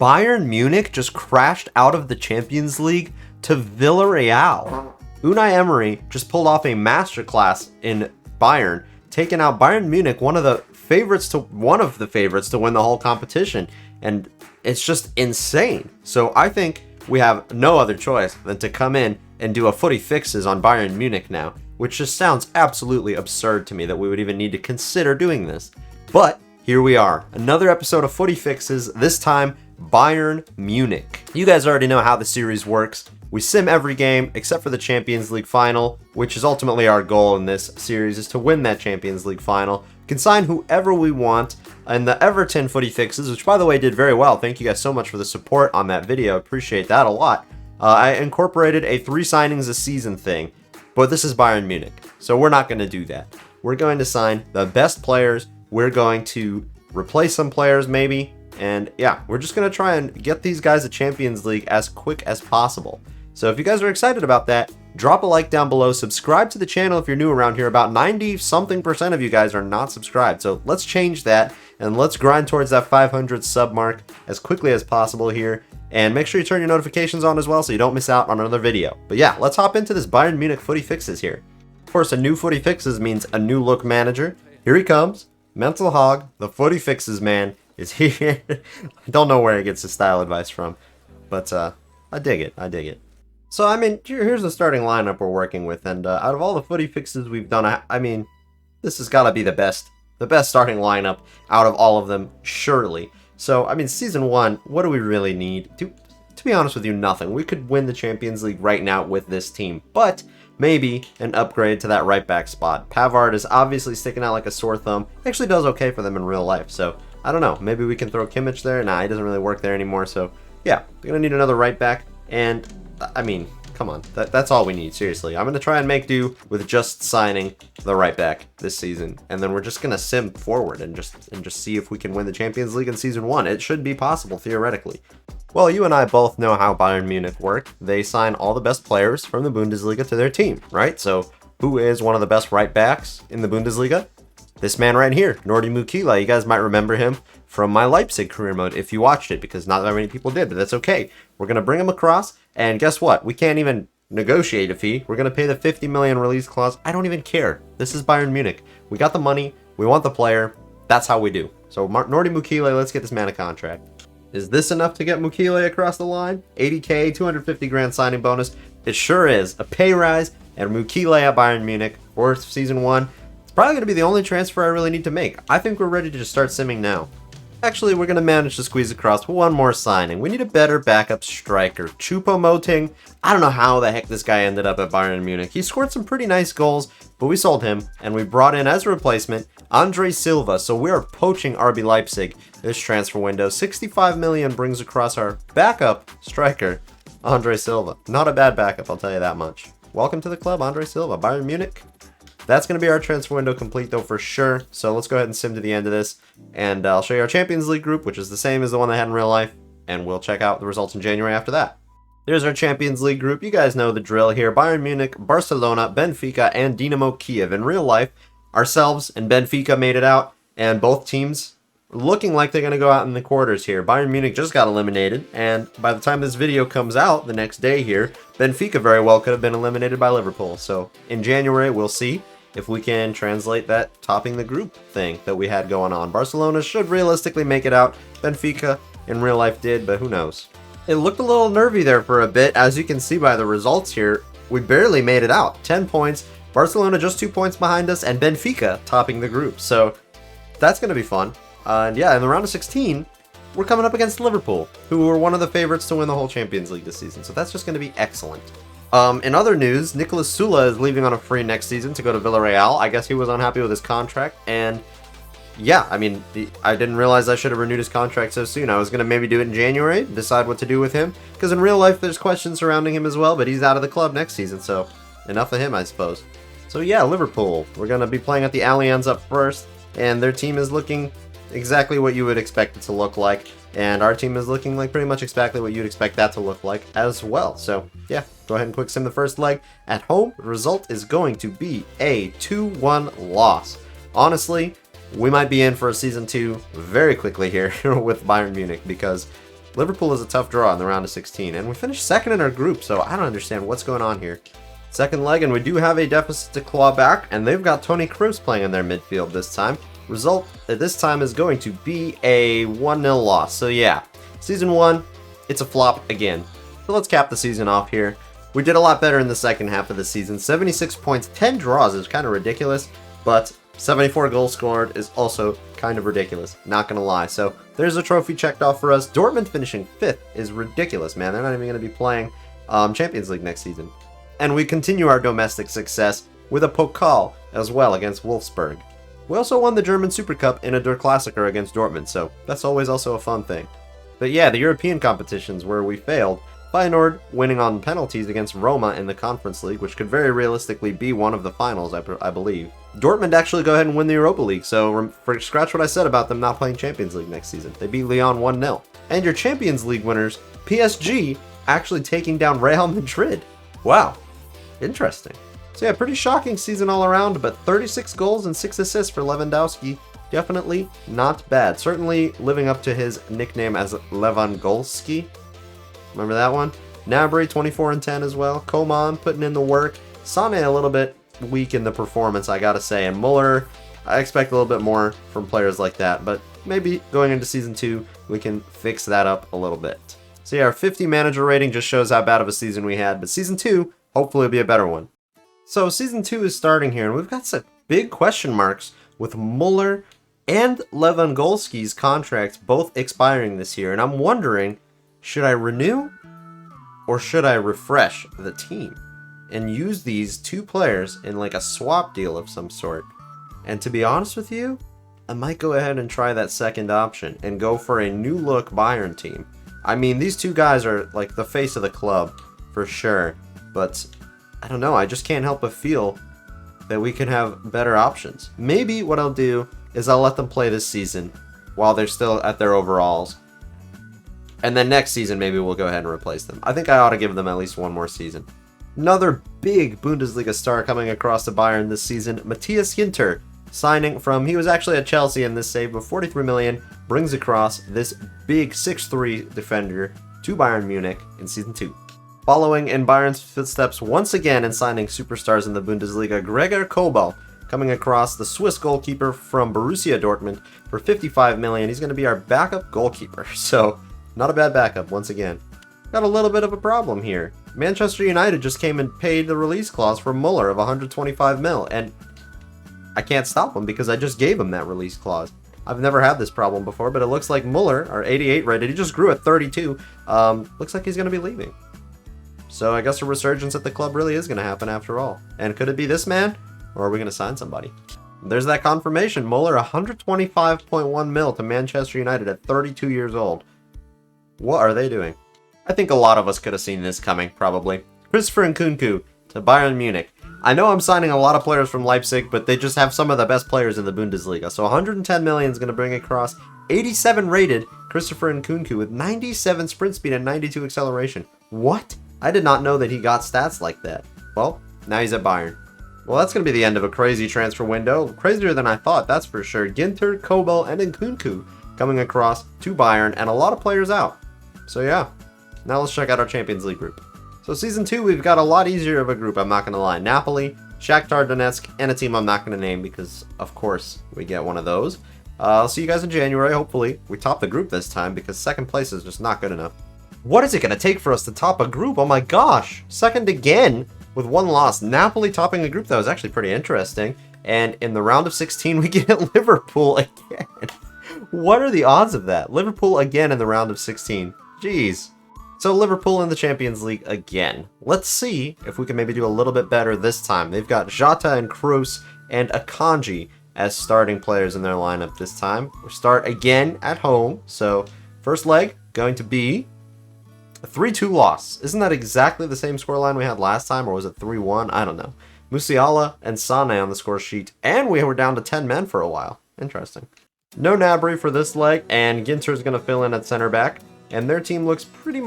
Bayern Munich just crashed out of the Champions League to Villarreal. Unai Emery just pulled off a masterclass in Bayern, taking out Bayern Munich, one of the favorites to win the whole competition, and it's just insane. So I think we have no other choice than to come in and do a footy fixes on Bayern Munich now, which just sounds absolutely absurd to me that we would even need to consider doing this. But here we are, another episode of Footy Fixes, this time Bayern Munich. You guys already know how the series works. We sim every game except for the Champions League final, which is ultimately our goal in this series, is to win that Champions League final. We can sign whoever we want. And the Everton Footy Fixes, which by the way did very well. Thank you guys so much for the support on that video. Appreciate that a lot. I incorporated a 3 signings a season thing, but this is Bayern Munich, so we're not going to do that. We're going to sign the best players. We're going to replace some players maybe. And yeah, we're just going to try and get these guys a Champions League as quick as possible. So if you guys are excited about that, drop a like down below, subscribe to the channel if you're new around here. About 90-something% of you guys are not subscribed. So let's change that and let's grind towards that 500 sub mark as quickly as possible here. And make sure you turn your notifications on as well so you don't miss out on another video. But yeah, let's hop into this Bayern Munich Footy Fixes here. Of course, a new Footy Fixes means a new look manager. Here he comes. Mental Hog, the Footy Fixes man, is here. I don't know where he gets his style advice from, but I dig it. I dig it. So, I mean, here's the starting lineup we're working with, and out of all the Footy Fixes we've done, I mean, this has got to be the best starting lineup out of all of them, surely. So, I mean, Season 1, what do we really need? To be honest with you, nothing. We could win the Champions League right now with this team, but maybe an upgrade to that right back spot. Pavard is obviously sticking out like a sore thumb. He actually does okay for them in real life, so I don't know. Maybe we can throw Kimmich there. Nah, he doesn't really work there anymore, so yeah, we're going to need another right back, and I mean, come on, that's all we need, seriously. I'm going to try and make do with just signing the right back this season, and then we're just going to sim forward and just see if we can win the Champions League in Season 1. It should be possible, theoretically. Well, you and I both know how Bayern Munich work. They sign all the best players from the Bundesliga to their team, right? So who is one of the best right backs in the Bundesliga? This man right here, Nordi Mukila. You guys might remember him from my Leipzig career mode if you watched it, because not that many people did, but that's okay. We're going to bring him across, and guess what? We can't even negotiate a fee. We're going to pay the 50 million release clause. I don't even care. This is Bayern Munich. We got the money. We want the player. That's how we do. So Nordi Mukila, let's get this man a contract. Is this enough to get Mukile across the line? 80k, 250 grand signing bonus. It sure is. A pay rise and Mukile at Bayern Munich for Season 1. It's probably going to be the only transfer I really need to make. I think we're ready to just start simming now. Actually, we're going to manage to squeeze across one more signing. We need a better backup striker. Choupo-Moting. I don't know how the heck this guy ended up at Bayern Munich. He scored some pretty nice goals, but we sold him, and we brought in as a replacement Andre Silva. So we are poaching RB Leipzig this transfer window. 65 million brings across our backup striker, Andre Silva. Not a bad backup, I'll tell you that much. Welcome to the club, Andre Silva. Bayern Munich. That's going to be our transfer window complete, though, for sure. So let's go ahead and sim to the end of this. And I'll show you our Champions League group, which is the same as the one I had in real life. And we'll check out the results in January after that. Here's our Champions League group. You guys know the drill here. Bayern Munich, Barcelona, Benfica, and Dinamo Kiev. In real life, ourselves and Benfica made it out. And both teams looking like they're going to go out in the quarters here. Bayern Munich just got eliminated. And by the time this video comes out the next day here, Benfica very well could have been eliminated by Liverpool. So in January, we'll see if we can translate that topping the group thing that we had going on. Barcelona should realistically make it out. Benfica in real life did, but who knows. It looked a little nervy there for a bit. As you can see by the results here, we barely made it out. 10 points. Barcelona just 2 points behind us, and Benfica topping the group. So that's going to be fun. And yeah, in the round of 16, we're coming up against Liverpool, who were one of the favorites to win the whole Champions League this season. So that's just going to be excellent. In other news, Nicolas Sula is leaving on a free next season to go to Villarreal. I guess he was unhappy with his contract, and yeah, I mean, I didn't realize I should have renewed his contract so soon. I was going to maybe do it in January, decide what to do with him, because in real life there's questions surrounding him as well, but he's out of the club next season, so enough of him, I suppose. So yeah, Liverpool. We're going to be playing at the Allianz up first, and their team is looking exactly what you would expect it to look like. And our team is looking like pretty much exactly what you'd expect that to look like as well. So yeah, go ahead and quick sim the first leg. At home, the result is going to be a 2-1 loss. Honestly, we might be in for a Season 2 very quickly here with Bayern Munich, because Liverpool is a tough draw in the round of 16, and we finished second in our group, so I don't understand what's going on here. Second leg, and we do have a deficit to claw back, and they've got Toni Kroos playing in their midfield this time. Result at this time is going to be a 1-0 loss. So yeah, season 1, it's a flop again. So let's cap the season off here. We did a lot better in the second half of the season. 76 points, 10 draws is kind of ridiculous, but 74 goals scored is also kind of ridiculous, not gonna lie. So there's a trophy checked off for us. Dortmund finishing 5th is ridiculous, man. They're not even gonna be playing Champions League next season. And we continue our domestic success with a Pokal as well against Wolfsburg. We also won the German Super Cup in a Der Klassiker against Dortmund, so that's always also a fun thing. But yeah, the European competitions where we failed, Feyenoord winning on penalties against Roma in the Conference League, which could very realistically be one of the finals, I believe. Dortmund actually go ahead and win the Europa League, so scratch what I said about them not playing Champions League next season. They beat Lyon 1-0. And your Champions League winners, PSG, actually taking down Real Madrid. Wow, interesting. So yeah, pretty shocking season all around, but 36 goals and 6 assists for Lewandowski. Definitely not bad. Certainly living up to his nickname as Lewandowski. Remember that one? Gnabry, 24 and 10 as well. Coman putting in the work. Sané a little bit weak in the performance, I gotta say. And Muller, I expect a little bit more from players like that, but maybe going into season 2, we can fix that up a little bit. So yeah, our 50 manager rating just shows how bad of a season we had, but season 2, hopefully will be a better one. So season 2 is starting here, and we've got some big question marks with Muller and Lewandowski's contracts both expiring this year, and I'm wondering, should I renew or should I refresh the team and use these two players in like a swap deal of some sort? And to be honest with you, I might go ahead and try that second option and go for a new look Bayern team. I mean, these two guys are like the face of the club for sure, but I don't know, I just can't help but feel that we could have better options. Maybe what I'll do is I'll let them play this season while they're still at their overalls. And then next season, maybe we'll go ahead and replace them. I think I ought to give them at least one more season. Another big Bundesliga star coming across to Bayern this season, Matthias Ginter, signing from, he was actually at Chelsea in this save of 43 million, brings across this big 6'3" defender to Bayern Munich in season 2. Following in Bayern's footsteps once again and signing superstars in the Bundesliga, Gregor Kobel, coming across the Swiss goalkeeper from Borussia Dortmund for 55 million. He's going to be our backup goalkeeper, so not a bad backup once again. Got a little bit of a problem here. Manchester United just came and paid the release clause for Muller of 125 mil, and I can't stop him because I just gave him that release clause. I've never had this problem before, but it looks like Muller, our 88 rated, he just grew at 32. Looks like he's going to be leaving. So I guess a resurgence at the club really is going to happen after all. And could it be this man? Or are we going to sign somebody? There's that confirmation. Muller, 125.1 mil to Manchester United at 32 years old. What are they doing? I think a lot of us could have seen this coming, probably. Christopher Nkunku to Bayern Munich. I know I'm signing a lot of players from Leipzig, but they just have some of the best players in the Bundesliga. So 110 million is going to bring across 87 rated Christopher Nkunku with 97 sprint speed and 92 acceleration. What? I did not know that he got stats like that. Well, now he's at Bayern. Well, that's going to be the end of a crazy transfer window. Crazier than I thought, that's for sure. Ginter, Kobel, and Nkunku coming across to Bayern, and a lot of players out. So yeah, now let's check out our Champions League group. So season 2, we've got a lot easier of a group, I'm not going to lie. Napoli, Shakhtar Donetsk, and a team I'm not going to name because, of course, we get one of those. I'll see you guys in January, hopefully. We top the group this time because second place is just not good enough. What is it going to take for us to top a group? Oh my gosh, second again with one loss. Napoli topping a group, that was actually pretty interesting. And in the round of 16, we get Liverpool again. What are the odds of that? Liverpool again in the round of 16. Jeez. So Liverpool in the Champions League again. Let's see if we can maybe do a little bit better this time. They've got Jota and Kroos and Akanji as starting players in their lineup this time. We start again at home. So first leg going to be a 3-2 loss. Isn't that exactly the same scoreline we had last time, or was it 3-1? I don't know. Musiala and Sané on the score sheet, and we were down to 10 men for a while. Interesting. No Gnabry for this leg, and Ginter's going to fill in at center back, and their team looks pretty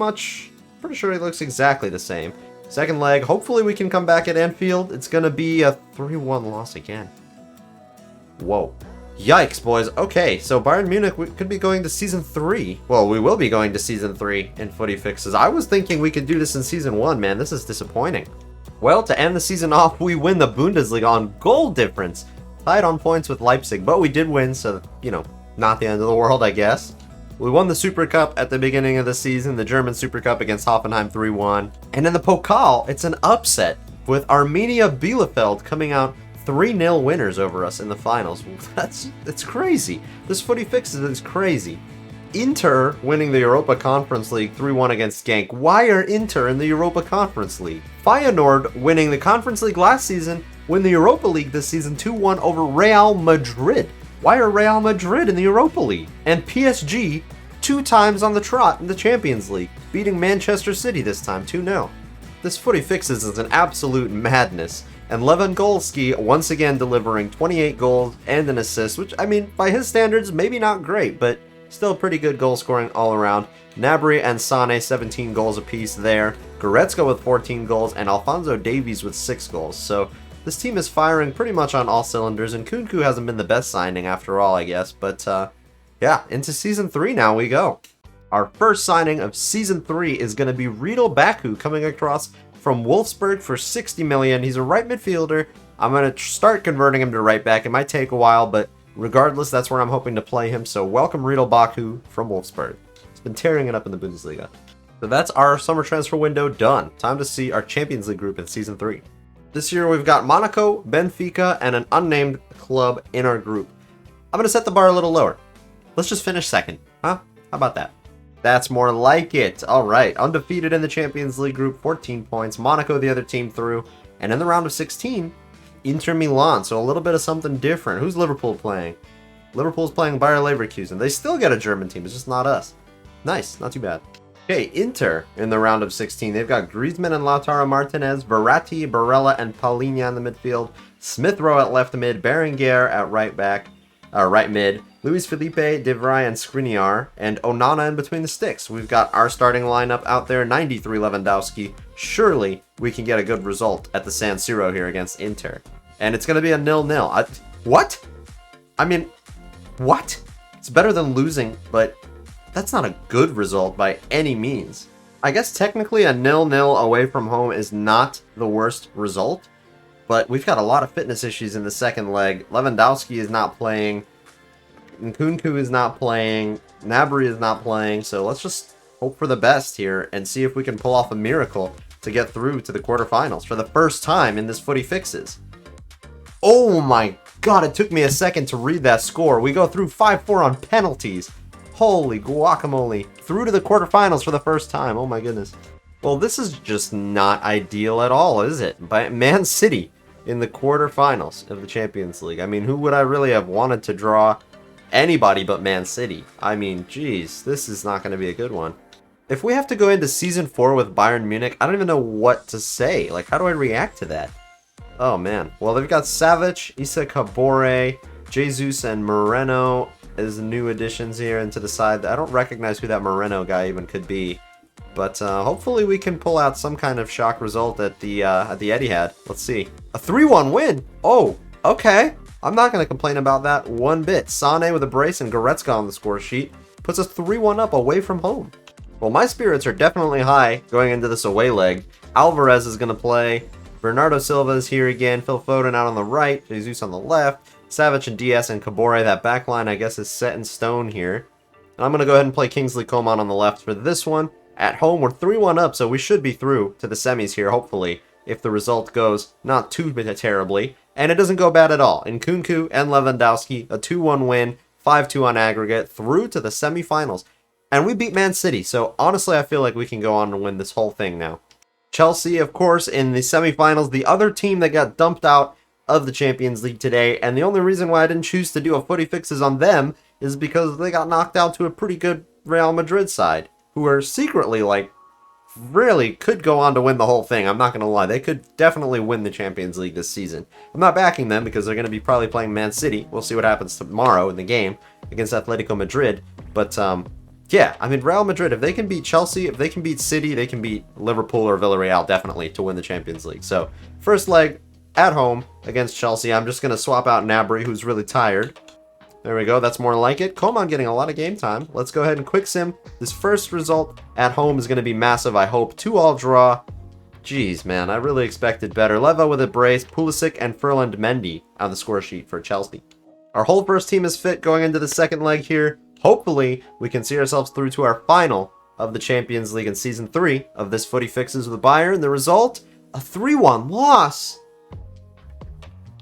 sure it looks exactly the same. Second leg, hopefully we can come back at Anfield. It's going to be a 3-1 loss again. Whoa. Yikes, boys. Okay, so Bayern Munich could be going to Season 3. Well, we will be going to Season 3 in Footy Fixes. I was thinking we could do this in Season 1, man. This is disappointing. Well, to end the season off, we win the Bundesliga on goal difference. Tied on points with Leipzig, but we did win, so, you know, not the end of the world, I guess. We won the Super Cup at the beginning of the season, the German Super Cup against Hoffenheim 3-1. And in the Pokal, it's an upset, with Arminia Bielefeld coming out 3-0 winners over us in the finals. It's crazy. This Footy Fixes is crazy. Inter winning the Europa Conference League 3-1 against Genk. Why are Inter in the Europa Conference League? Feyenoord winning the Conference League last season, win the Europa League this season 2-1 over Real Madrid. Why are Real Madrid in the Europa League? And PSG 2 times on the trot in the Champions League, beating Manchester City this time 2-0. This Footy Fixes is an absolute madness. And Lewandowski once again delivering 28 goals and an assist, which, I mean, by his standards, maybe not great, but still pretty good goal scoring all around. Gnabry and Sané 17 goals apiece there. Goretzka with 14 goals and Alphonso Davies with 6 goals. So this team is firing pretty much on all cylinders, and Kunku hasn't been the best signing after all, I guess. But yeah, into Season 3 now we go. Our first signing of Season 3 is going to be Riedel Baku coming across from Wolfsburg for 60 million. He's a right midfielder. I'm going to start converting him to right back. It might take a while, but regardless, that's where I'm hoping to play him. So welcome Riedel Baku from Wolfsburg. He's been tearing it up in the Bundesliga. So that's our summer transfer window done. Time to see our Champions League group in Season 3. This year we've got Monaco, Benfica, and an unnamed club in our group. I'm going to set the bar a little lower. Let's just finish second. Huh? How about that? That's more like it. All right. Undefeated in the Champions League group, 14 points. Monaco, the other team, through. And in the round of 16, Inter Milan. So a little bit of something different. Who's Liverpool playing? Liverpool's playing Bayer Leverkusen. They still get a German team. It's just not us. Nice. Not too bad. Okay, Inter in the round of 16. They've got Griezmann and Lautaro Martinez, Verratti, Barella, and Paulinho in the midfield. Smith Rowe at left mid, Berenguer at right mid, Luis Felipe, De Vrij, and Skriniar, and Onana in between the sticks. We've got our starting lineup out there, 93 Lewandowski. Surely we can get a good result at the San Siro here against Inter. And it's going to be a 0-0. What? I mean, what? It's better than losing, but that's not a good result by any means. I guess technically a 0-0 away from home is not the worst result, but we've got a lot of fitness issues in the second leg. Lewandowski is not playing, Nkunku is not playing, Gnabry is not playing, so let's just hope for the best here and see if we can pull off a miracle to get through to the quarterfinals for the first time in this Footy Fixes. Oh my god, it took me a second to read that score. We go through 5-4 on penalties. Holy guacamole. Through to the quarterfinals for the first time. Oh my goodness. Well, this is just not ideal at all, is it? By Man City in the quarterfinals of the Champions League. I mean, who would I really have wanted to draw? Anybody but Man City. I mean, geez, this is not going to be a good one. If we have to go into Season 4 with Bayern Munich, I don't even know what to say. Like, how do I react to that? Oh, man. Well, they've got Savic, Issa Kabore, Jesus, and Moreno as new additions here into the side. I don't recognize who that Moreno guy even could be. But hopefully we can pull out some kind of shock result at the Etihad. Let's see. A 3-1 win! Oh, okay. I'm not going to complain about that one bit. Sané with a brace and Goretzka on the score sheet puts us 3-1 up away from home. Well, my spirits are definitely high going into this away leg. Alvarez is going to play. Bernardo Silva is here again. Phil Foden out on the right. Jesus on the left. Savic and Diaz and Kabore. That back line, I guess, is set in stone here. And I'm going to go ahead and play Kingsley Coman on the left for this one. At home, we're 3-1 up, so we should be through to the semis here, hopefully, if the result goes not too terribly. And it doesn't go bad at all. Nkunku and Lewandowski, a 2-1 win, 5-2 on aggregate, through to the semifinals. And we beat Man City, so honestly, I feel like we can go on and win this whole thing now. Chelsea, of course, in the semifinals, the other team that got dumped out of the Champions League today. And the only reason why I didn't choose to do a Footy Fixes on them is because they got knocked out to a pretty good Real Madrid side, who are secretly, like, really could go on to win the whole thing. I'm not going to lie. They could definitely win the Champions League this season. I'm not backing them because they're going to be probably playing Man City. We'll see what happens tomorrow in the game against Atletico Madrid. But, yeah, I mean, Real Madrid, if they can beat Chelsea, if they can beat City, they can beat Liverpool or Villarreal, definitely, to win the Champions League. So, first leg at home against Chelsea. I'm just going to swap out Gnabry, who's really tired. There we go. That's more like it. Coman getting a lot of game time. Let's go ahead and quick sim. This first result at home is going to be massive, I hope. 2-all draw. Jeez, man. I really expected better. Leva with a brace. Pulisic and Ferland Mendy on the score sheet for Chelsea. Our whole first team is fit going into the second leg here. Hopefully, we can see ourselves through to our final of the Champions League in Season 3 of this Footy Fixes with Bayern. The result, a 3-1 loss.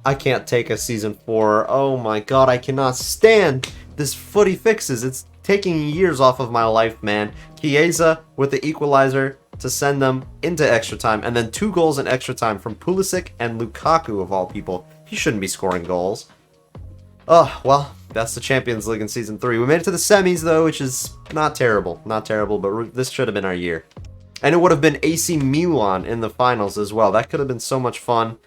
I can't take a Season 4. Oh my god, I cannot stand this Footy Fixes. It's taking years off of my life, man. Chiesa with the equalizer to send them into extra time, and then 2 goals in extra time from Pulisic and Lukaku, of all people. He shouldn't be scoring goals. Oh, well, that's the Champions League in Season 3. We made it to the semis, though, which is not terrible. Not terrible, but this should have been our year. And it would have been AC Milan in the finals as well. That could have been so much fun,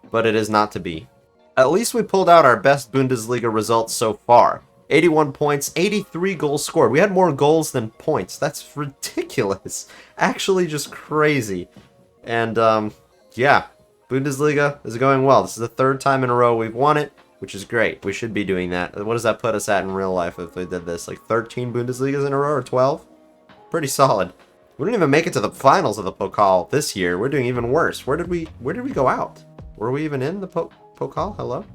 but it is not to be. At least we pulled out our best Bundesliga results so far. 81 points, 83 goals scored. We had more goals than points. That's ridiculous. Actually just crazy. And, yeah, Bundesliga is going well. This is the 3rd time in a row we've won it, which is great. We should be doing that. What does that put us at in real life if we did this? Like 13 Bundesligas in a row or 12? Pretty solid. We didn't even make it to the finals of the Pokal this year. We're doing even worse. Where did we go out? Were we even in the Pokal? Hello?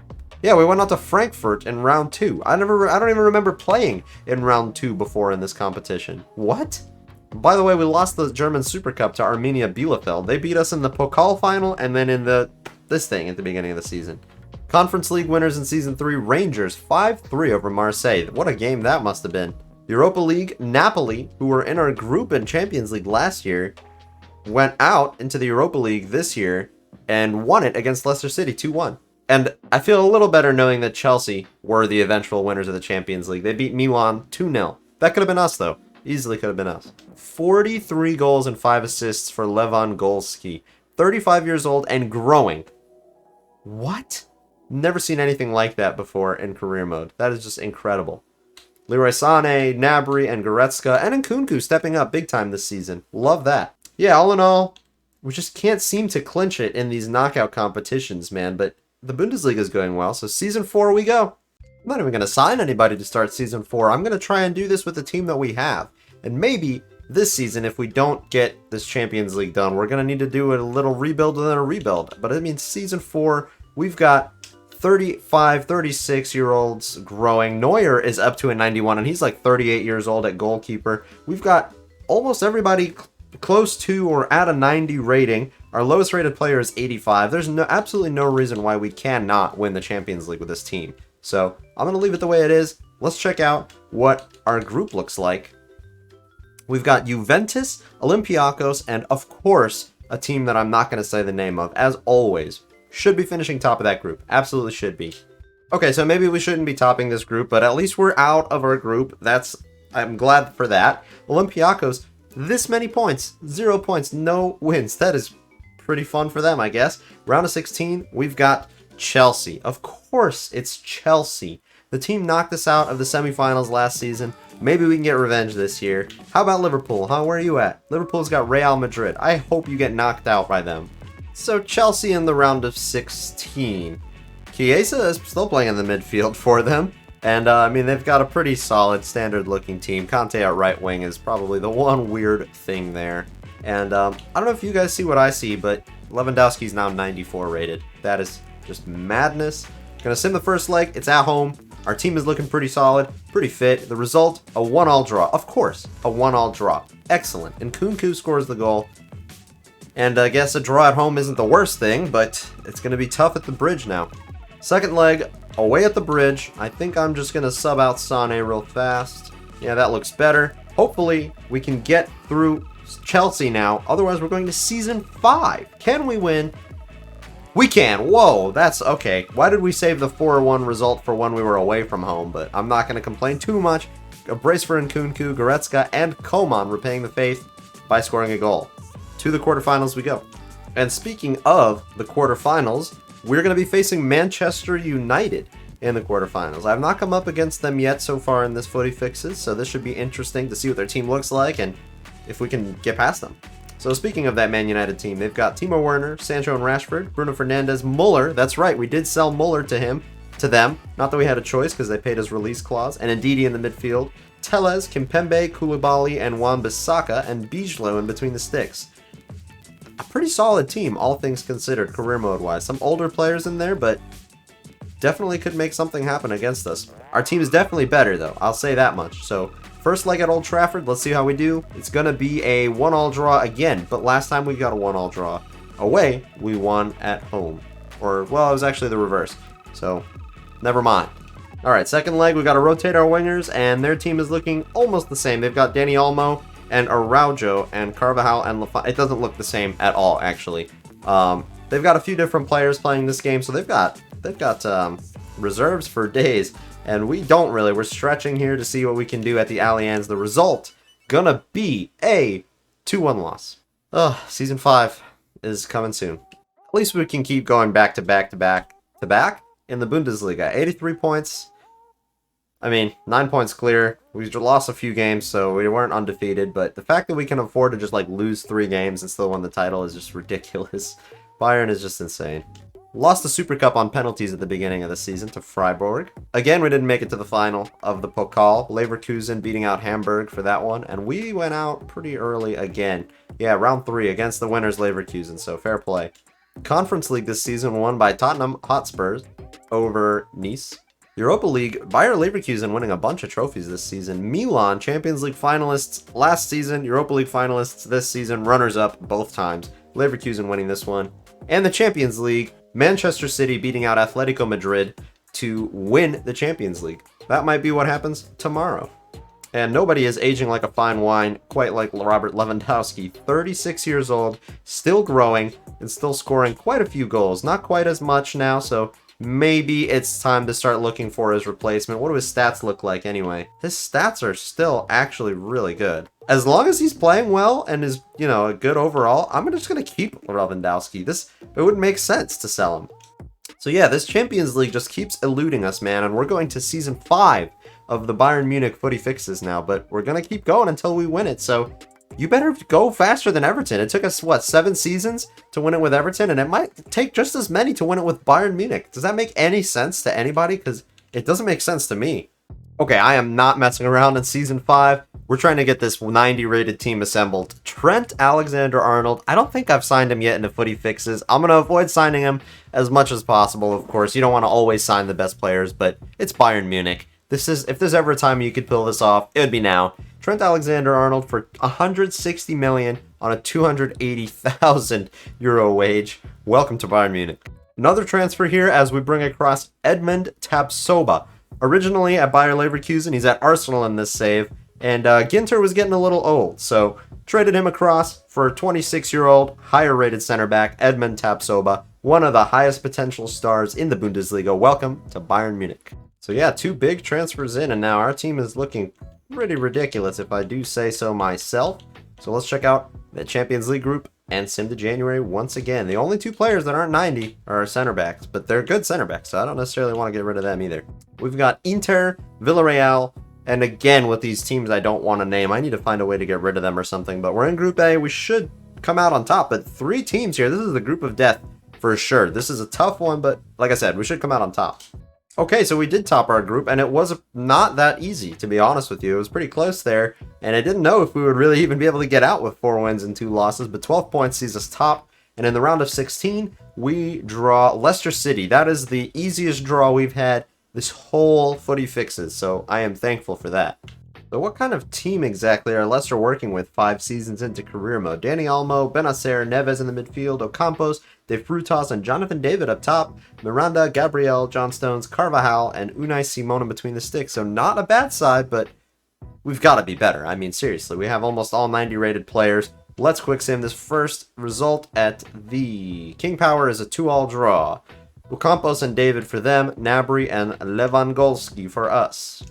Yeah, we went out to Frankfurt in round 2. I don't even remember playing in round 2 before in this competition. What? By the way, we lost the German Super Cup to Arminia Bielefeld. They beat us in the Pokal final and then in this thing at the beginning of the season. Conference League winners in Season 3, Rangers 5-3 over Marseille. What a game that must have been. Europa League, Napoli, who were in our group in Champions League last year, went out into the Europa League this year and won it against Leicester City 2-1. And I feel a little better knowing that Chelsea were the eventual winners of the Champions League. They beat Milan 2-0. That could have been us, though. Easily could have been us. 43 goals and 5 assists for Lewandowski. 35 years old and growing. What? Never seen anything like that before in career mode. That is just incredible. Leroy Sané, Gnabry, and Goretzka, and Nkunku stepping up big time this season. Love that. Yeah, all in all, we just can't seem to clinch it in these knockout competitions, man. But the Bundesliga is going well, so Season 4 we go. I'm not even going to sign anybody to start Season 4. I'm going to try and do this with the team that we have. And maybe this season, if we don't get this Champions League done, we're going to need to do a little rebuild within a rebuild. But I mean, Season 4, we've got 35, 36-year-olds growing. Neuer is up to a 91, and he's like 38 years old at goalkeeper. We've got almost everybody close to or at a 90 rating. Our lowest rated player is 85. There's absolutely no reason why we cannot win the Champions League with this team. So I'm going to leave it the way it is. Let's check out what our group looks like. We've got Juventus, Olympiacos, and of course, a team that I'm not going to say the name of, as always. Should be finishing top of that group. Absolutely should be. Okay, so maybe we shouldn't be topping this group, but at least we're out of our group. I'm glad for that. Olympiacos, this many points. 0 points, no wins. That is pretty fun for them, I guess. Round of 16, we've got Chelsea. Of course, it's Chelsea. The team knocked us out of the semifinals last season. Maybe we can get revenge this year. How about Liverpool, huh? Where are you at? Liverpool's got Real Madrid. I hope you get knocked out by them. So Chelsea in the round of 16. Chiesa is still playing in the midfield for them. And, I mean, they've got a pretty solid, standard-looking team. Conte at right wing is probably the one weird thing there. And, I don't know if you guys see what I see, but Lewandowski's now 94 rated. That is just madness. Gonna sim the first leg. It's at home. Our team is looking pretty solid, pretty fit. The result, a 1-all draw. Of course, a 1-all draw. Excellent. And Nkunku scores the goal. And I guess a draw at home isn't the worst thing, but it's going to be tough at the bridge now. Second leg, away at the bridge. I think I'm just going to sub out Sané real fast. Yeah, that looks better. Hopefully, we can get through Chelsea now. Otherwise, we're going to Season 5. Can we win? We can. Whoa, that's okay. Why did we save the 4-1 result for when we were away from home? But I'm not going to complain too much. A brace for Nkunku, Goretzka, and Coman repaying the faith by scoring a goal. To the quarterfinals we go. And speaking of the quarterfinals, we're going to be facing Manchester United in the quarterfinals. I've not come up against them yet so far in this Footy Fixes, so this should be interesting to see what their team looks like and if we can get past them. So speaking of that Man United team, they've got Timo Werner, Sancho and Rashford, Bruno Fernandes, Muller. That's right, we did sell Muller to him. to them. Not that we had a choice because they paid his release clause. And Ndidi in the midfield. Tellez, Kimpembe, Koulibaly, and Wan-Bissaka, and Bijlo in between the sticks. A pretty solid team, all things considered, career mode-wise. Some older players in there, but definitely could make something happen against us. Our team is definitely better, though. I'll say that much. So, first leg at Old Trafford, let's see how we do. It's going to be a 1-1 draw again, but last time we got a 1-1 draw away, we won at home. Or, well, it was actually the reverse. So, never mind. Alright, second leg, we got to rotate our wingers, and their team is looking almost the same. They've got Dani Olmo and Araujo and Carvajal and Lafont. It doesn't look the same at all, actually. They've got a few different players playing this game, so they've got reserves for days, and we don't really. We're stretching here to see what we can do at the Allianz. The result gonna be a 2-1 loss. Ugh, Season 5 is coming soon. At least we can keep going back to back in the Bundesliga. 83 points. I mean, 9 points clear. We lost a few games, so we weren't undefeated, but the fact that we can afford to just, like, lose 3 games and still win the title is just ridiculous. Bayern is just insane. Lost the Super Cup on penalties at the beginning of the season to Freiburg. Again, we didn't make it to the final of the Pokal. Leverkusen beating out Hamburg for that one, and we went out pretty early again. Yeah, round 3 against the winners Leverkusen, so fair play. Conference League this season won by Tottenham Hotspurs over Nice. Europa League, Bayer Leverkusen winning a bunch of trophies this season. Milan, Champions League finalists last season, Europa League finalists this season, runners-up both times. Leverkusen winning this one. And the Champions League, Manchester City beating out Atletico Madrid to win the Champions League. That might be what happens tomorrow. And nobody is aging like a fine wine, quite like Robert Lewandowski. 36 years old, still growing, and still scoring quite a few goals. Not quite as much now, so maybe it's time to start looking for his replacement. What do his stats look like anyway? His stats are still actually really good. As long as he's playing well and is, you know, good overall, I'm just going to keep Lewandowski. It wouldn't make sense to sell him. So yeah, this Champions League just keeps eluding us, man, and we're going to Season 5 of the Bayern Munich Footy Fixes now, but we're going to keep going until we win it, so you better go faster than Everton. It took us, what, 7 seasons to win it with Everton, and it might take just as many to win it with Bayern Munich. Does that make any sense to anybody? Because it doesn't make sense to me. Okay, I am not messing around in Season 5. We're trying to get this 90-rated team assembled. Trent Alexander-Arnold. I don't think I've signed him yet into Footy Fixes. I'm going to avoid signing him as much as possible, of course. You don't want to always sign the best players, but it's Bayern Munich. If there's ever a time you could pull this off, it would be now. Trent Alexander-Arnold for 160 million on a 280,000 euro wage. Welcome to Bayern Munich. Another transfer here as we bring across Edmund Tapsoba. Originally at Bayer Leverkusen, he's at Arsenal in this save, and Ginter was getting a little old, so traded him across for a 26-year-old, higher-rated center back, Edmund Tapsoba, one of the highest potential stars in the Bundesliga. Welcome to Bayern Munich. So yeah, 2 big transfers in, and now our team is looking pretty ridiculous, if I do say so myself. So let's check out the Champions League group and sim to January once again. The only 2 players that aren't 90 are our center backs, but they're good center backs, so I don't necessarily want to get rid of them either. We've got Inter, Villarreal, and again with these teams I don't want to name. I need to find a way to get rid of them or something, but we're in Group A. We should come out on top, but 3 teams here. This is the group of death for sure. This is a tough one, but like I said, we should come out on top. Okay, so we did top our group, and it was not that easy, to be honest with you. It was pretty close there, and I didn't know if we would really even be able to get out with 4 wins and 2 losses, but 12 points sees us top, and in the round of 16, we draw Leicester City. That is the easiest draw we've had this whole Footy Fixes, so I am thankful for that. So what kind of team exactly are Leicester working with 5 seasons into career mode? Dani Olmo, Benacer, Neves in the midfield, Ocampos, De Frutas, and Jonathan David up top, Miranda, Gabriel, John Stones, Carvajal, and Unai Simon in between the sticks. So not a bad side, but we've got to be better. I mean, seriously, we have almost all 90 rated players. Let's quick sim this first result at the King Power is a 2-all draw. Ocampos and David for them, Nabry and Lewandowski for us.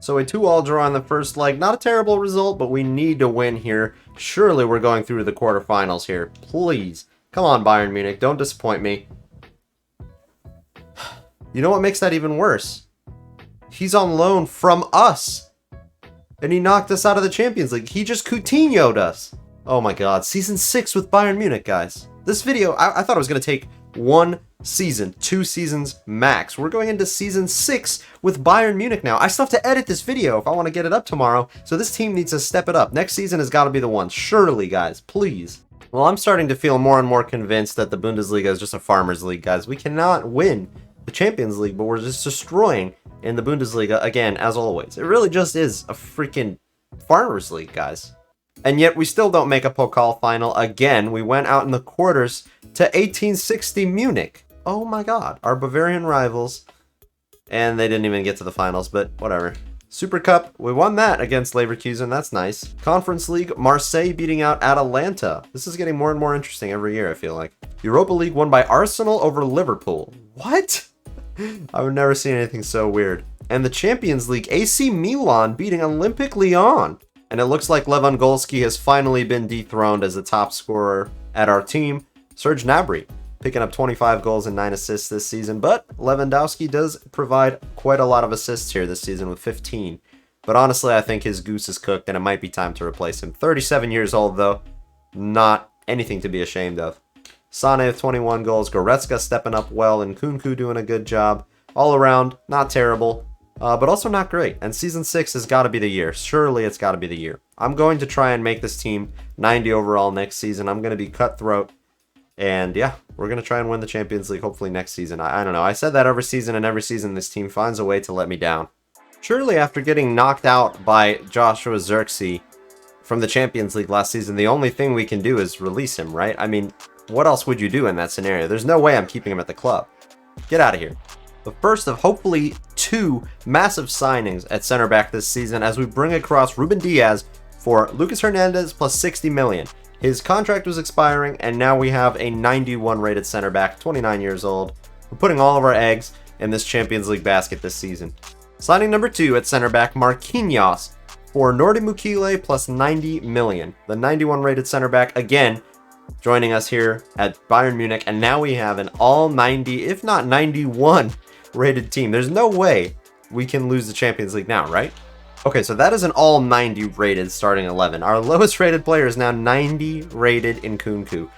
So a 2-all draw in the first leg. Not a terrible result, but we need to win here. Surely we're going through the quarterfinals here. Please. Come on, Bayern Munich. Don't disappoint me. You know what makes that even worse? He's on loan from us. And he knocked us out of the Champions League. He just Coutinho'd us. Oh my god. Season 6 with Bayern Munich, guys. This video, I thought it was going to take 1 season, 2 seasons max. We're going into season 6 with Bayern Munich now. I still have to edit this video if I want to get it up tomorrow, so this team needs to step it up. Next season has got to be the one. Surely, guys, please. Well, I'm starting to feel more and more convinced that the Bundesliga is just a farmers league, guys. We cannot win the Champions League, but we're just destroying in the Bundesliga again, as always. It really just is a freaking farmers league, guys. And yet we still don't make a Pokal final again. We went out in the quarters to 1860 Munich. Oh my god, our Bavarian rivals. And they didn't even get to the finals, but whatever. Super Cup, we won that against Leverkusen, that's nice. Conference League, Marseille beating out Atalanta. This is getting more and more interesting every year, I feel like. Europa League won by Arsenal over Liverpool. What? I've never seen anything so weird. And the Champions League, AC Milan beating Olympic Lyon. And it looks like Lewandowski has finally been dethroned as the top scorer at our team. Serge Gnabry picking up 25 goals and 9 assists this season, but Lewandowski does provide quite a lot of assists here this season with 15. But honestly, I think his goose is cooked and it might be time to replace him. 37 years old though, not anything to be ashamed of. Sane with 21 goals, Goretzka stepping up well, and Kunku doing a good job. All around, not terrible, but also not great. And season 6 has got to be the year. Surely it's got to be the year. I'm going to try and make this team 90 overall next season. I'm going to be cutthroat. And yeah, we're going to try and win the Champions League hopefully next season. I don't know. I said that every season, and every season this team finds a way to let me down. Surely after getting knocked out by Joshua Zirkzee from the Champions League last season, the only thing we can do is release him, right? I mean, what else would you do in that scenario? There's no way I'm keeping him at the club. Get out of here. The first of hopefully 2 massive signings at center back this season as we bring across Ruben Diaz for Lucas Hernandez plus 60 million. His contract was expiring, and now we have a 91 rated center back, 29 years old. We're putting all of our eggs in this Champions League basket this season. Signing number 2 at center back, Marquinhos for Nordi Mukile plus 90 million. The 91 rated center back, again, joining us here at Bayern Munich, and now we have an all 90, if not 91 rated team. There's no way we can lose the Champions League now, right? Okay, so that is an all 90 rated starting 11. Our lowest rated player is now 90 rated in Kunku.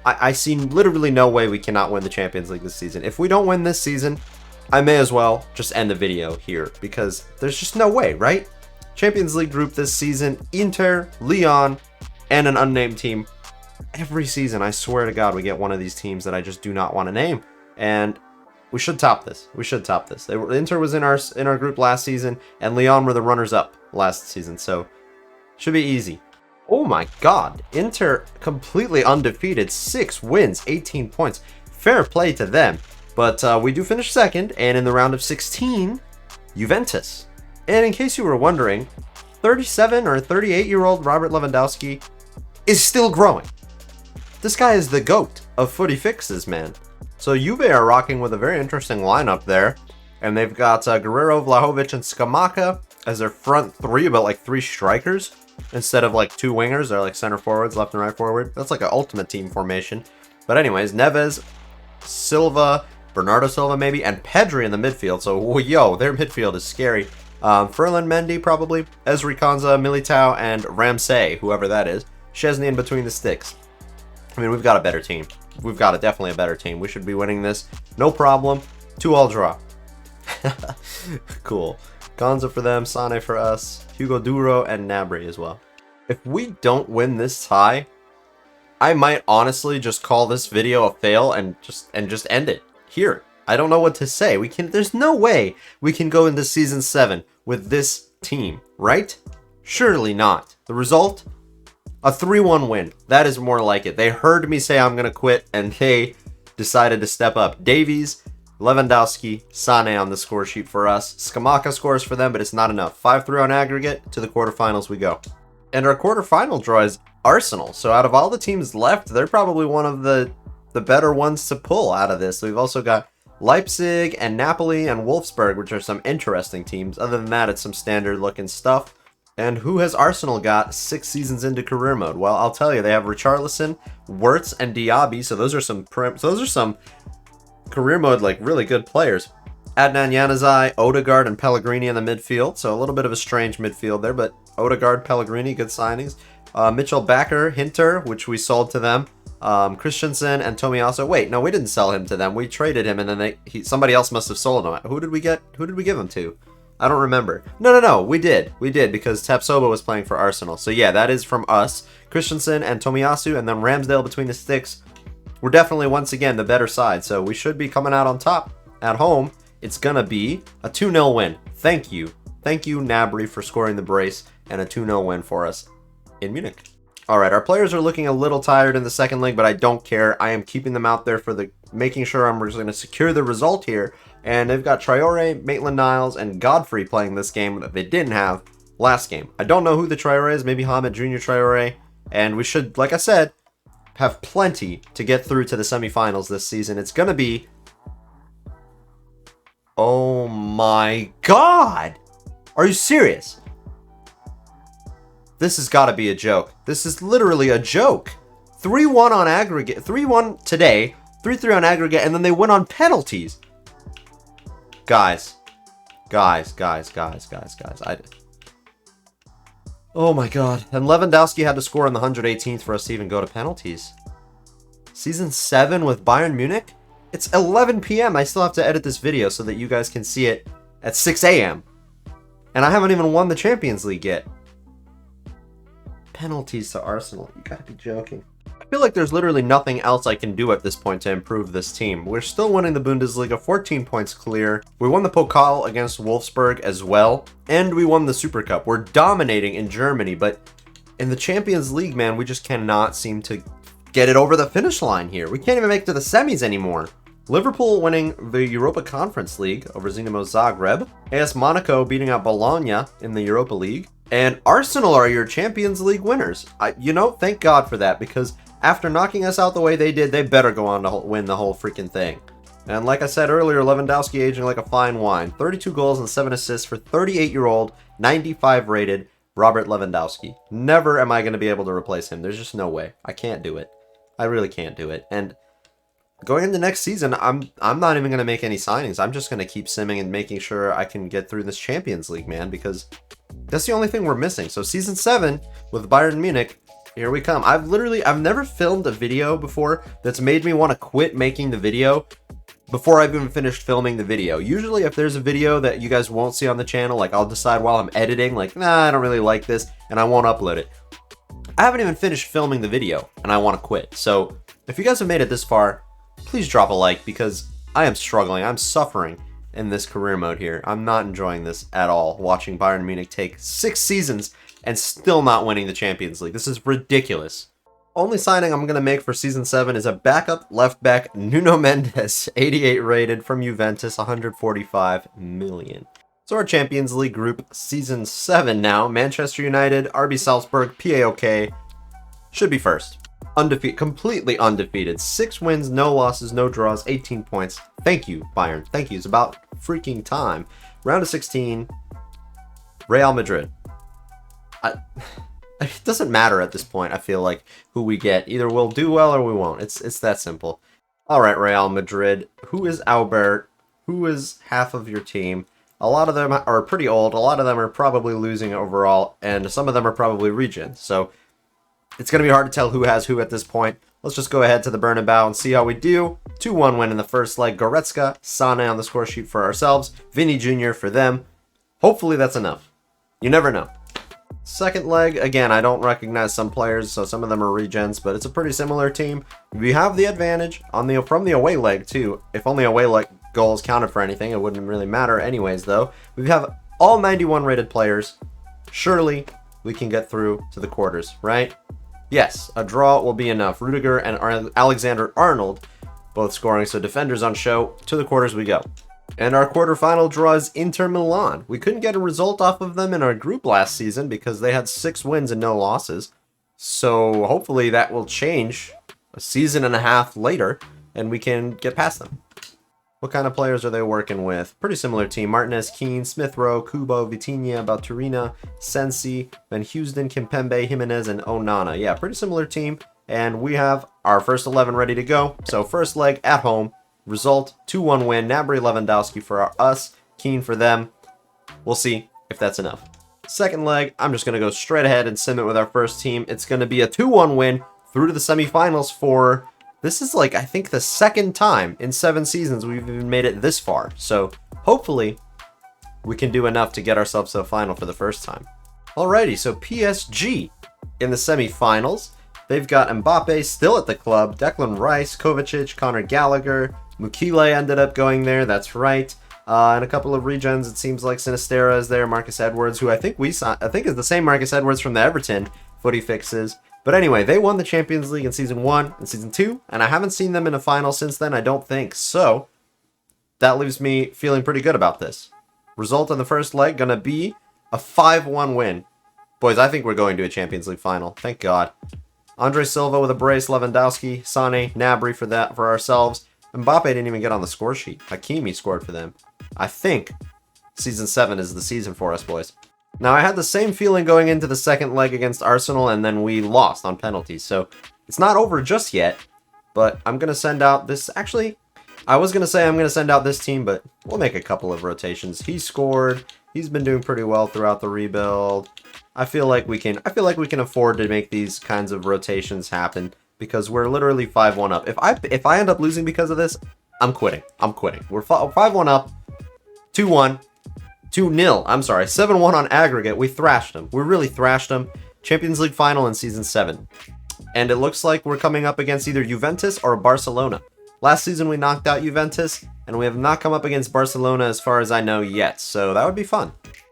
I see literally no way we cannot win the Champions League this season. If we don't win this season, I may as well just end the video here because there's just no way, right? Champions League group this season, Inter, Lyon, and an unnamed team. Every season, I swear to God, we get one of these teams that I just do not want to name. And we should top this. We should top this. Inter was in our group last season, and Lyon were the runners-up last season, so should be easy. Oh my god. Inter completely undefeated. 6 wins, 18 points. Fair play to them. But we do finish second, and in the round of 16, Juventus. And in case you were wondering, 37 or 38-year-old Robert Lewandowski is still growing. This guy is the GOAT of footy fixes, man. So Juve are rocking with a very interesting lineup there. And they've got Guerrero, Vlahovic, and Scamacca as their front 3, about like 3 strikers. Instead of like 2 wingers, they're like center forwards, left and right forward. That's like an ultimate team formation. But anyways, Neves, Silva, Bernardo Silva maybe, and Pedri in the midfield. So, yo, their midfield is scary. Ferland Mendy probably, Ezri Konsa, Militao, and Ramsey, whoever that is. Szczesny in between the sticks. I mean, we've got a better team. We've got definitely a better team. We should be winning this. No problem. 2-all draw. Cool. Konsa for them, Sane for us, Hugo Duro, and Gnabry as well. If we don't win this tie, I might honestly just call this video a fail and just end it here. I don't know what to say. There's no way we can go into season 7 with this team, right? Surely not. The result? A 3-1 win. That is more like it. They heard me say I'm going to quit, and they decided to step up. Davies, Lewandowski, Sane on the score sheet for us. Scamacca scores for them, but it's not enough. 5-3 on aggregate. To the quarterfinals we go. And our quarterfinal draw is Arsenal. So out of all the teams left, they're probably one of the better ones to pull out of this. We've also got Leipzig and Napoli and Wolfsburg, which are some interesting teams. Other than that, it's some standard looking stuff. And who has Arsenal got 6 seasons into career mode? Well, I'll tell you, they have Richarlison, Wirtz, and Diaby. So those are some career mode, like, really good players. Adnan Januzaj, Odegaard, and Pellegrini in the midfield. So a little bit of a strange midfield there, but Odegaard, Pellegrini, good signings. Mitchell Bakker, Hinter, which we sold to them. Christensen and Tomiyasu. Wait, no, we didn't sell him to them. We traded him, and then somebody else must have sold him. Who did we get? Who did we give him to? I don't remember. No, we did because Tapsoba was playing for Arsenal. So yeah, that is from us. Christensen and Tomiyasu, and then Ramsdale between the sticks. We're definitely, once again, the better side, so we should be coming out on top. At home, it's gonna be a 2-0 win. Thank you, Gnabry, for scoring the brace, and a 2-0 win for us in Munich. Alright, our players are looking a little tired in the second leg, but I don't care. I am keeping them out there for making sure I'm just going to secure the result here. And they've got Traore, Maitland-Niles, and Godfrey playing this game that they didn't have last game. I don't know who the Traore is, maybe Hamid Jr. Traore. And we should, like I said, have plenty to get through to the semifinals this season. It's going to be... Oh my god! Are you serious? This has got to be a joke. This is literally a joke. 3-1 on aggregate. 3-1 today. 3-3 on aggregate. And then they win on penalties. Guys. Oh my god. And Lewandowski had to score in the 118th for us to even go to penalties. Season 7 with Bayern Munich? It's 11 p.m. I still have to edit this video so that you guys can see it at 6 a.m. And I haven't even won the Champions League yet. Penalties to Arsenal. You gotta be joking. I feel like there's literally nothing else I can do at this point to improve this team. We're still winning the Bundesliga, 14 points clear. We won the Pokal against Wolfsburg as well, and we won the Super Cup. We're dominating in Germany, but in the Champions League, man, we just cannot seem to get it over the finish line here. We can't even make it to the semis anymore. Liverpool winning the Europa Conference League over Dinamo Zagreb. AS Monaco beating out Bologna in the Europa League. And Arsenal are your Champions League winners. Thank God for that, because after knocking us out the way they did, they better go on to win the whole freaking thing. And like I said earlier, Lewandowski aging like a fine wine. 32 goals and 7 assists for 38-year-old, 95 rated Robert Lewandowski. Never am I going to be able to replace him. There's just no way. I can't do it. I really can't do it. And going into next season, I'm not even going to make any signings. I'm just going to keep simming and making sure I can get through this Champions League, man, because that's the only thing we're missing. So season 7 with Bayern Munich, here we come. I've never filmed a video before that's made me want to quit making the video before I've even finished filming the video. Usually if there's a video that you guys won't see on the channel, like I'll decide while I'm editing, like, nah, I don't really like this, and I won't upload it. I haven't even finished filming the video, and I want to quit. So if you guys have made it this far, please drop a like, because I am struggling. I'm suffering in this career mode here. I'm not enjoying this at all, watching Bayern Munich take 6 seasons and still not winning the Champions League. This is ridiculous. Only signing I'm going to make for Season 7 is a backup left back, Nuno Mendes, 88 rated from Juventus, 145 million. So our Champions League group, Season 7 now, Manchester United, RB Salzburg, PAOK, should be first. Undefeated, completely undefeated. 6 wins, no losses, no draws, 18 points. Thank you, Bayern. Thank you. It's about freaking time. Round of 16, Real Madrid. It doesn't matter at this point, I feel like, who we get. Either we'll do well or we won't. It's that simple. Alright, Real Madrid. Who is Albert? Who is half of your team? A lot of them are pretty old. A lot of them are probably losing overall. And some of them are probably regen. So it's going to be hard to tell who has who at this point. Let's just go ahead to the Bernabeu and see how we do. 2-1 win in the first leg. Goretzka, Sane on the score sheet for ourselves. Vinny Jr. for them. Hopefully that's enough. You never know. Second leg, again, I don't recognize some players, so some of them are regens, but it's a pretty similar team. We have the advantage on from the away leg, too. If only away leg goals counted for anything, it wouldn't really matter anyways, though. We have all 91 rated players. Surely we can get through to the quarters, right? Yes, a draw will be enough. Rudiger and Alexander-Arnold both scoring, so defenders on show. To the quarters we go. And our quarterfinal draw is Inter Milan. We couldn't get a result off of them in our group last season because they had 6 wins and no losses. So hopefully that will change a season and a half later and we can get past them. What kind of players are they working with? Pretty similar team. Martinez, Keane, Smith Rowe, Kubo, Vitinha, Balturina, Sensi, Van Housden, Kimpembe, Jimenez, and Onana. Yeah, pretty similar team. And we have our first 11 ready to go. So first leg at home. Result, 2-1 win. Gnabry, Lewandowski for us. Keane for them. We'll see if that's enough. Second leg, I'm just going to go straight ahead and sim it with our first team. It's going to be a 2-1 win through to the semifinals for, this is like, I think the second time in 7 seasons we've even made it this far. So hopefully we can do enough to get ourselves to the final for the first time. Alrighty, so PSG in the semifinals. They've got Mbappe still at the club, Declan Rice, Kovacic, Conor Gallagher, Mukile ended up going there, that's right. And a couple of regens, it seems like Sinistera is there, Marcus Edwards, who I think is the same Marcus Edwards from the Everton Footy Fixes. But anyway, they won the Champions League in Season 1 and Season 2, and I haven't seen them in a final since then, I don't think. So, that leaves me feeling pretty good about this. Result in the first leg going to be a 5-1 win. Boys, I think we're going to a Champions League final. Thank God. Andre Silva with a brace, Lewandowski, Sane, Gnabry for ourselves. Mbappe didn't even get on the score sheet. Hakimi scored for them. I think Season 7 is the season for us, boys. Now, I had the same feeling going into the second leg against Arsenal, and then we lost on penalties. So, it's not over just yet, but I'm going to send out this... Actually, I was going to say I'm going to send out this team, but we'll make a couple of rotations. He scored. He's been doing pretty well throughout the rebuild. I feel like we can afford to make these kinds of rotations happen because we're literally 5-1 up. If I end up losing because of this, I'm quitting. We're 5-1 up, 2-1, 2-0. I'm sorry, 7-1 on aggregate. We thrashed them. We really thrashed them. Champions League final in Season 7. And it looks like we're coming up against either Juventus or Barcelona. Last season we knocked out Juventus, and we have not come up against Barcelona as far as I know yet, so that would be fun.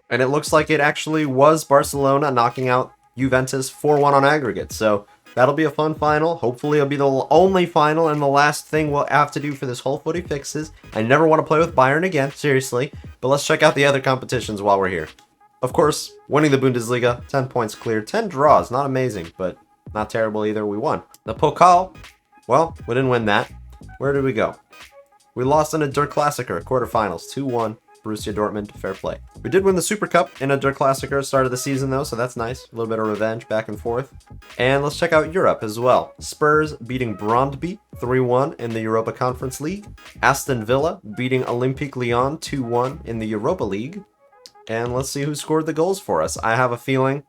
And it looks like it actually was Barcelona knocking out Juventus 4-1 on aggregate. So that'll be a fun final. Hopefully it'll be the only final and the last thing we'll have to do for this whole Footy Fixes. I never want to play with Bayern again, seriously. But let's check out the other competitions while we're here. Of course, winning the Bundesliga, 10 points clear. 10 draws, not amazing, but not terrible either. We won. The Pokal, well, we didn't win that. Where did we go? We lost in a Der Klassiker, quarterfinals, 2-1. Borussia Dortmund, fair play. We did win the Super Cup in a Der Klassiker start of the season though, so that's nice. A little bit of revenge back and forth. And let's check out Europe as well. Spurs beating Brøndby 3-1 in the Europa Conference League. Aston Villa beating Olympique Lyon 2-1 in the Europa League. And let's see who scored the goals for us. I have a feeling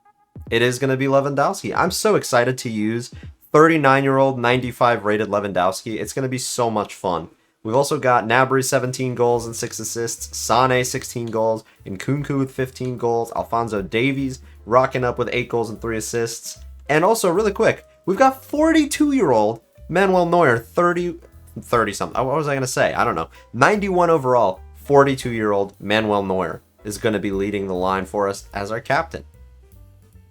it is going to be Lewandowski. I'm so excited to use 39-year-old 95 rated Lewandowski. It's going to be so much fun. We've also got Gnabry 17 goals and 6 assists, Sane 16 goals, Nkunku with 15 goals, Alphonso Davies rocking up with 8 goals and 3 assists. And also, really quick, we've got 42-year-old Manuel Neuer, 30-something. What was I going to say? I don't know. 91 overall, 42-year-old Manuel Neuer is going to be leading the line for us as our captain.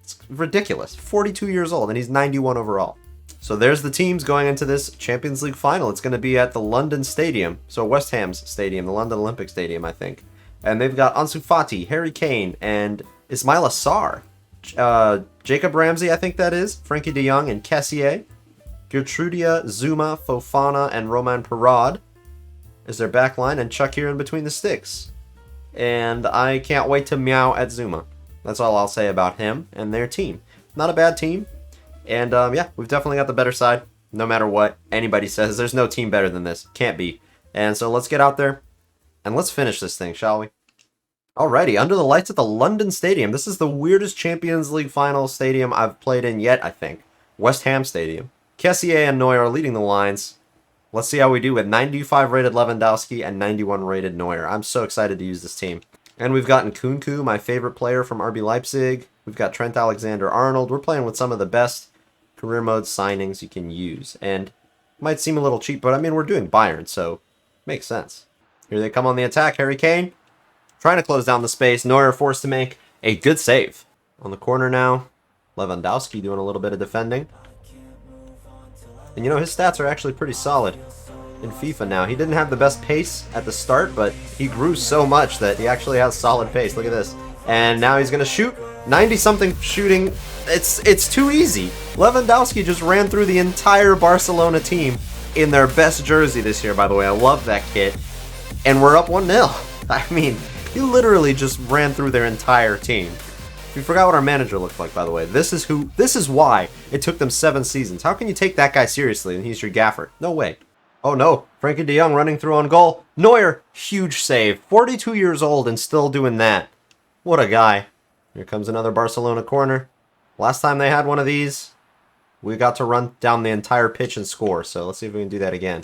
It's ridiculous. 42 years old, and he's 91 overall. So there's the teams going into this Champions League final. It's going to be at the London Stadium. So West Ham's stadium, the London Olympic Stadium, I think. And they've got Ansu Fati, Harry Kane, and Ismail Assar. Jacob Ramsey, I think that is. Frankie de Jong and Kessié. Gertrudia, Zuma, Fofana, and Roman Parad is their back line. And Chuck here in between the sticks. And I can't wait to meow at Zuma. That's all I'll say about him and their team. Not a bad team. And yeah, we've definitely got the better side. No matter what anybody says, there's no team better than this. Can't be. And so let's get out there and let's finish this thing, shall we? Alrighty, under the lights at the London Stadium. This is the weirdest Champions League final stadium I've played in yet, I think. West Ham Stadium. Kessié and Neuer are leading the lines. Let's see how we do with 95 rated Lewandowski and 91 rated Neuer. I'm so excited to use this team. And we've got Nkunku, my favorite player from RB Leipzig. We've got Trent Alexander-Arnold. We're playing with some of the best career mode signings you can use. And it might seem a little cheap, but I mean, we're doing Bayern, so makes sense. Here they come on the attack. Harry Kane trying to close down the space. Neuer forced to make a good save. On the corner now, Lewandowski doing a little bit of defending. And you know, his stats are actually pretty solid in FIFA now. He didn't have the best pace at the start, but he grew so much that he actually has solid pace. Look at this. And now he's going to shoot. 90-something shooting. It's too easy. Lewandowski just ran through the entire Barcelona team in their best jersey this year, by the way. I love that kit. And we're up 1-0. I mean, he literally just ran through their entire team. We forgot what our manager looked like, by the way. This is why it took them 7 seasons. How can you take that guy seriously and he's your gaffer? No way. Oh no, Frankie de Jong running through on goal. Neuer, huge save. 42 years old and still doing that. What a guy. Here comes another Barcelona corner. Last time they had one of these, We got to run down the entire pitch and score. So let's see if we can do that again.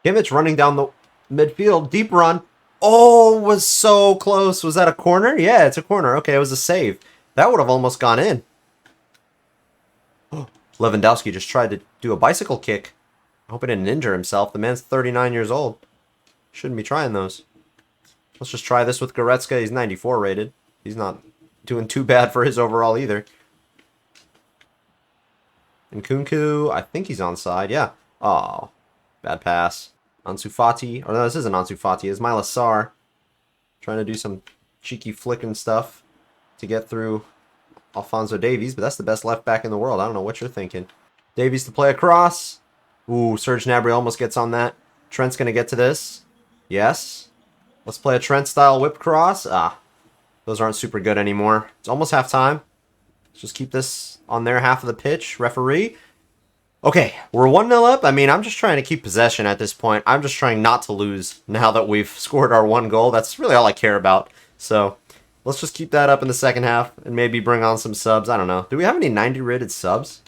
Kimmich running down the midfield. Deep run. Oh, was so close. Was that a corner? Yeah, it's a corner. Okay, it was a save. That would have almost gone in. Lewandowski just tried to do a bicycle kick. I hope he didn't injure himself. The man's 39 years old. Shouldn't be trying those. Let's just try this with Goretzka. He's 94 rated. He's not doing too bad for his overall either. And Nkunku, I think he's onside. Yeah. Oh, bad pass. Ansu Fati. Or no, this isn't Ansu Fati. It's Myla Sarr. Trying to do some cheeky flicking stuff to get through Alphonso Davies. But that's the best left back in the world. I don't know what you're thinking. Davies to play across. Ooh, Serge Gnabry almost gets on that. Trent's going to get to this. Yes. Let's play a Trent-style whip cross. Ah, those aren't super good anymore. It's almost halftime. Let's just keep this on their half of the pitch. Referee. Okay, we're 1-0 up. I mean, I'm just trying to keep possession at this point. I'm just trying not to lose now that we've scored our one goal. That's really all I care about. So let's just keep that up in the second half and maybe bring on some subs. I don't know. Do we have any 90 rated subs?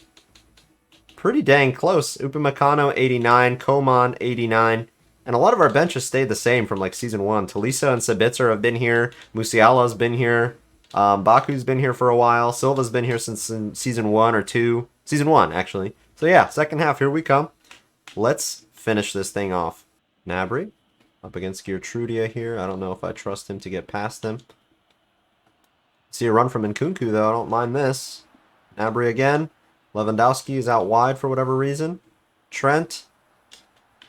Pretty dang close. Upamecano, 89. Coman, 89. And a lot of our benches stayed the same from like season 1. Tolisso and Sabitzer have been here. Musiala's been here. Baku's been here for a while. Silva's been here since season 1 or 2. Season 1, actually. So yeah, second half, here we come. Let's finish this thing off. Gnabry up against Geertrudia here. I don't know if I trust him to get past him. See a run from Nkunku, though. I don't mind this. Gnabry again. Lewandowski is out wide for whatever reason. Trent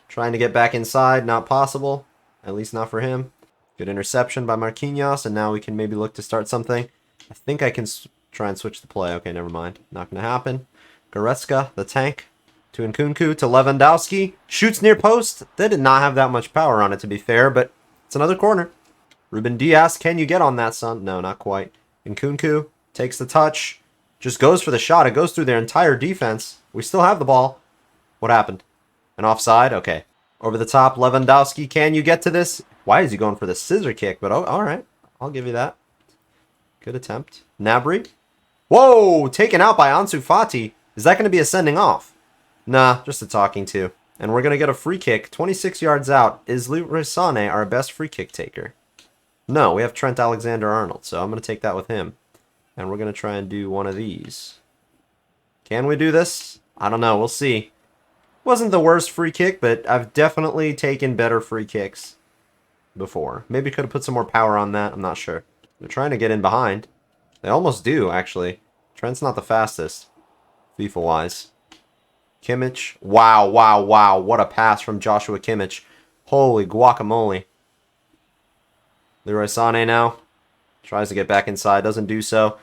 trying to get back inside. Not possible. At least not for him. Good interception by Marquinhos, and now we can maybe look to start something. I think I can try and switch the play. Okay, never mind. Not going to happen. Goretzka, the tank, to Nkunku, to Lewandowski. Shoots near post. They did not have that much power on it, to be fair, but it's another corner. Ruben Diaz, can you get on that, son? No, not quite. Nkunku takes the touch. Just goes for the shot. It goes through their entire defense. We still have the ball. What happened? An offside? Okay. Over the top, Lewandowski. Can you get to this? Why is he going for the scissor kick? But oh, all right. I'll give you that. Good attempt. Gnabry. Whoa! Taken out by Ansu Fati. Is that going to be a sending off? Nah, just a talking to. And we're going to get a free kick 26 yards out. Is Leroy Sané our best free kick taker? No, we have Trent Alexander-Arnold, so I'm going to take that with him. And we're going to try and do one of these. Can we do this? I don't know. We'll see. Wasn't the worst free kick, but I've definitely taken better free kicks before. Maybe could have put some more power on that. I'm not sure. They're trying to get in behind. They almost do, actually. Trent's not the fastest, FIFA-wise. Kimmich. Wow, wow, wow. What a pass from Joshua Kimmich. Holy guacamole. Leroy Sané now. Tries to get back inside. Doesn't do so.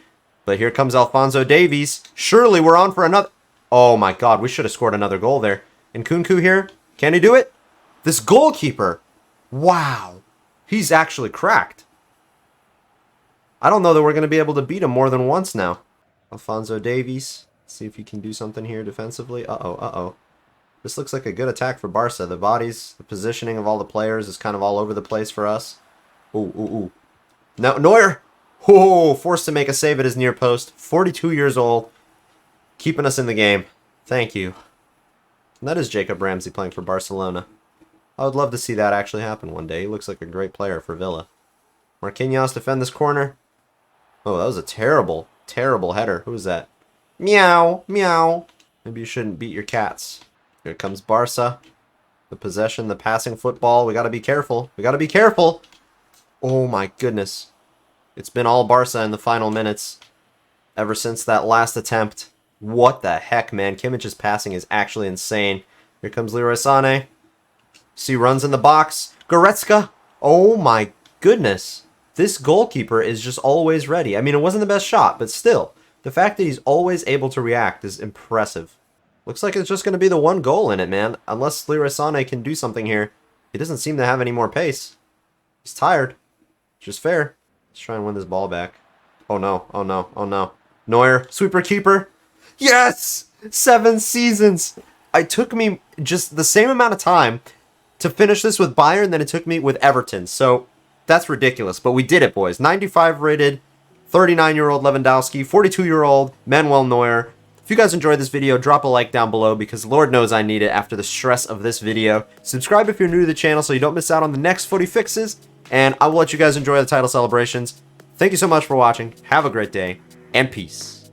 But here comes Alphonso Davies. Surely we're on for another... Oh my god, we should have scored another goal there. Nkunku here. Can he do it? This goalkeeper. Wow. He's actually cracked. I don't know that we're going to be able to beat him more than once now. Alphonso Davies. See if he can do something here defensively. Uh-oh, uh-oh. This looks like a good attack for Barca. The bodies, the positioning of all the players is kind of all over the place for us. Ooh, ooh, ooh. No, Neuer. Oh, forced to make a save at his near post. 42 years old. Keeping us in the game. Thank you. And that is Jacob Ramsey playing for Barcelona. I would love to see that actually happen one day. He looks like a great player for Villa. Marquinhos defend this corner. Oh, that was a terrible, terrible header. Who was that? Meow, meow. Maybe you shouldn't beat your cats. Here comes Barca. The possession, the passing football. We got to be careful. We got to be careful. Oh my goodness. It's been all Barca in the final minutes ever since that last attempt. What the heck, man? Kimmich's passing is actually insane. Here comes Leroy Sané. See runs in the box. Goretzka. Oh my goodness. This goalkeeper is just always ready. I mean, it wasn't the best shot, but still. The fact that he's always able to react is impressive. Looks like it's just going to be the one goal in it, man. Unless Leroy Sané can do something here. He doesn't seem to have any more pace. He's tired. Which is fair. Let's try and win this ball back. Oh no, oh no, oh no. Neuer, sweeper keeper. Yes! 7 seasons! It took me just the same amount of time to finish this with Bayern than it took me with Everton. So, that's ridiculous. But we did it, boys. 95 rated, 39-year-old Lewandowski, 42-year-old Manuel Neuer, If you guys enjoyed this video, drop a like down below because Lord knows I need it after the stress of this video. Subscribe if you're new to the channel so you don't miss out on the next footy fixes, and I will let you guys enjoy the title celebrations. Thank you so much for watching, have a great day, and peace.